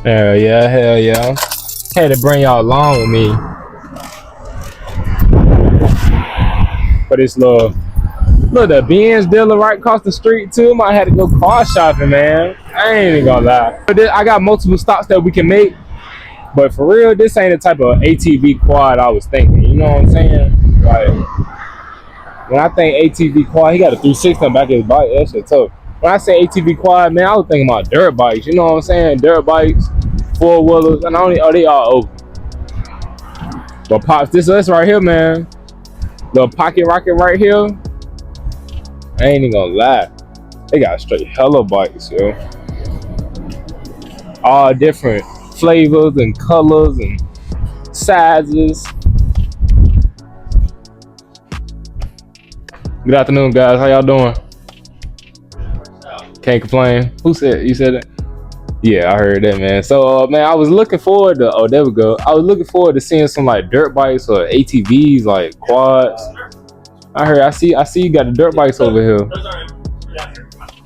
Hell yeah, hell yeah. Had to bring y'all along with me for this little the Benz dealer right across the street too. Might have to go car shopping, man. I ain't even gonna lie. But I got multiple stops that we can make, but for real, this ain't the type of ATV quad I was thinking. You know what I'm saying? Like when I think ATV quad, he got a 360 on the back of his bike. That shit tough. When I say ATV quad, man, I was thinking about dirt bikes. You know what I'm saying? Dirt bikes, four wheelers, and they all open. But pops, this us right here, man. Little pocket rocket right here. I ain't even gonna lie. They got straight hella bikes, yo. All different flavors and colors and sizes. Good afternoon, guys. How y'all doing? Can't complain. Who said? You said it? Yeah, I heard that, man. So, man, I was looking forward to. Oh, there we go. I was looking forward to seeing some like dirt bikes or ATVs, like quads. I see you got the dirt bikes over here.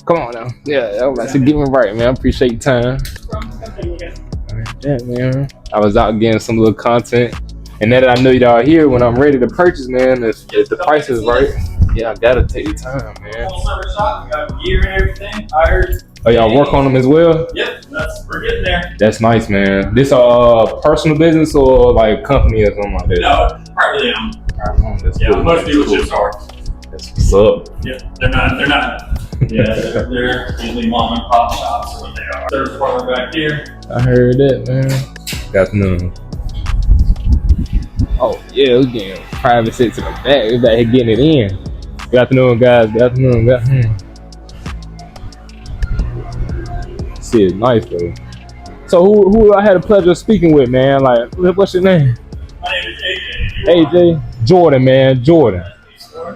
Come on now. Yeah, I was like to get me right, man. I appreciate your time. Yeah, man. I was out getting some little content. And now that I know y'all here, when I'm ready to purchase, man, if the price is right, yeah, I gotta take your time, man. Got gear and everything, tires. Oh, y'all work on them as well? Yep, we're getting there. That's nice, man. This personal business or like company or something like that? No, partly them. Yeah, cool, most dealerships are. That's what's up. Yeah, they're not. Yeah, they're usually mom and pop shops is what they are. Third farther back here. I heard that, man. Good afternoon. Oh yeah, we're getting private set to the back. We're back here getting it in. Good afternoon, guys. Good afternoon. Good afternoon. See, it's nice though. So who I had the pleasure of speaking with, man? Like, what's your name? My name is AJ. AJ? Jordan, man. Jordan.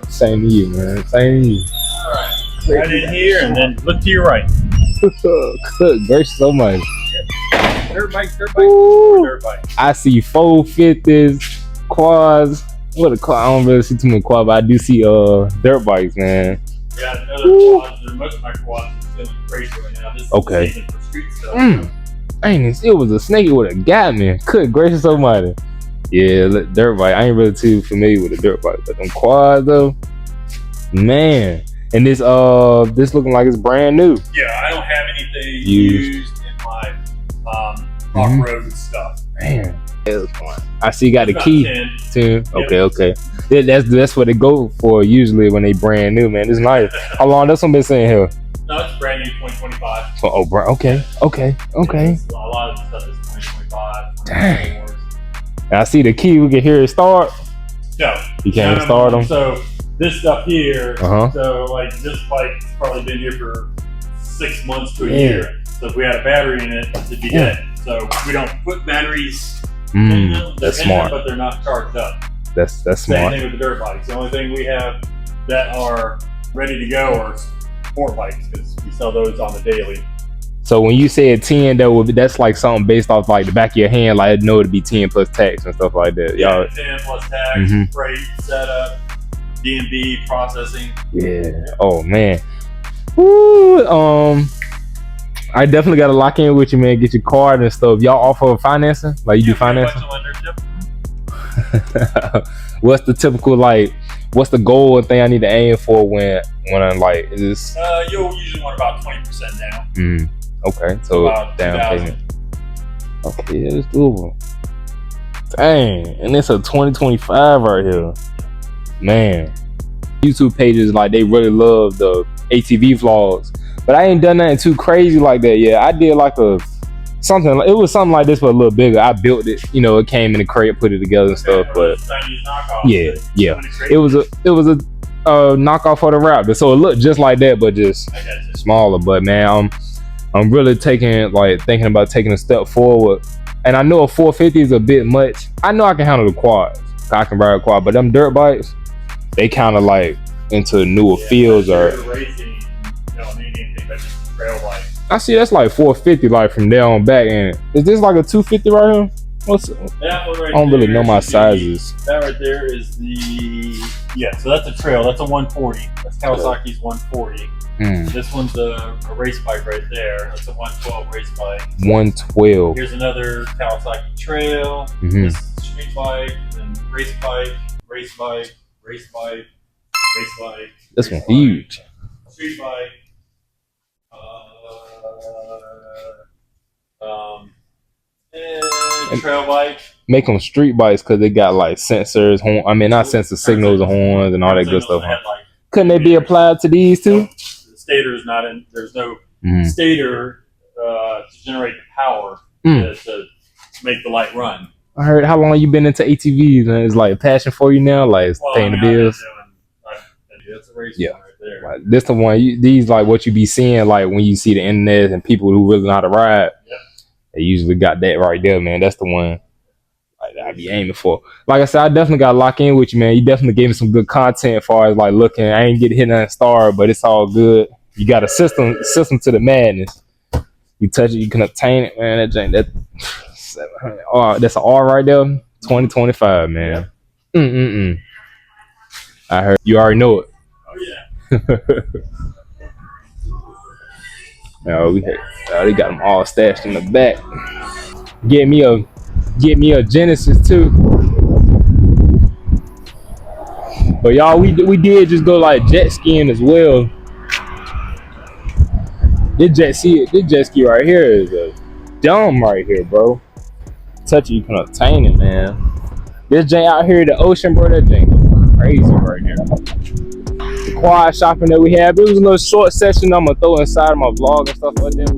Same to you, man. Same to you. All right. Right in here and then look to your right. Good gracious so much. Dirt bike. Dirt bike. I see 450s, quads. What a quad? I don't really see too many quads, but I do see dirt bikes, man. Yeah, another quads. Most of my quads are feeling crazy right now. This is okay. For street stuff. It was a snake. It would have got me. Good gracious almighty. Yeah, dirt bike. I ain't really too familiar with the dirt bike, but them quads though, man. And this looking like it's brand new. Yeah, I don't have anything used in my off-road stuff. Man, it was fun. I see you got it's a key. 10. Okay. Yeah, that's what they go for usually when they brand new, man. It's nice. How long this one been sitting here? No, it's brand new 2025. Oh, okay. A lot of the stuff is 2025. Dang. I see the key. We can hear it start. No, you can't start them. So this stuff here, so like this bike's probably been here for 6 months to a year. So if we had a battery in it, it'd be dead. So we don't put batteries in them. That's smart. But they're not charged up. That's smart. Same thing with the dirt bikes. The only thing we have that are ready to go are sport bikes because we sell those on the daily. So when you say 10, that's like something based off like the back of your hand, like I know it'd be 10 plus tax and stuff like that. Yeah, 10 plus tax, freight, setup, D&B, processing. Yeah. Oh man. Woo. I definitely got to lock in with you, man. Get your card and stuff. Y'all offer financing? Like you do financing? What's the typical what's the goal and thing I need to aim for when I'm like, is this? You'll usually want about 20% down. Okay, so down payment. Okay, yeah, it's doable. Dang, and it's a 2025 right here. Man, YouTube pages they really love the ATV vlogs, but I ain't done nothing too crazy like that yet. I did something. It was something like this, but a little bigger. I built it. It came in the crate, put it together and stuff. But yeah, it was a knockoff for the Raptor, so it looked just like that, but just smaller. But man, I'm really thinking about taking a step forward. And I know a 450 is a bit much. I know I can handle the quads. I can ride a quad, but them dirt bikes, they kind of into newer fields or. Racing, you don't need anything but just a trail bike. I see that's 450 from there on back. And is this a 250 right here? That one right I don't really know my sizes. That right there is so that's a trail. That's a 140. That's Kawasaki's 140. This one's a race bike right there. That's a 112 race bike. 112. Here's another Kawasaki Trail. This is street bike, and race bike, race bike, race bike, race bike. This one's huge. Street bike. And trail bike. Make them street bikes because they got like sensors, not sensors, signals and horns and all that good stuff. Couldn't they be applied to these too? The stator is not in. There's no stator to generate the power to make the light run. I heard. How long you been into ATVs? And it's like a passion for you now. Like it's paying the bills. That's a race right there. Like, this the one. These like what you be seeing like when you see the internet and people who really know how to ride. Yep. They usually got that right there, man. That's the one like I be aiming for. Like I said, I definitely got to lock in with you, man. You definitely gave me some good content as far as like looking. I ain't get hit nothing star, but it's all good. You got a system to the madness. You touch it, you can obtain it, man. That 700. Oh, that's an R right there. 2025, man. Yeah. I heard you already know it. Oh yeah. No, they got them all stashed in the back. Get me a Genesis too. But y'all, we did just go like jet skiing as well. This jet ski right here is a dumb right here, bro. Touch it, you can obtain it, man. This jank out here, the ocean, bro, that jank is crazy right here. The quad shopping that we have, it was a little short session I'm gonna throw inside of my vlog and stuff like that.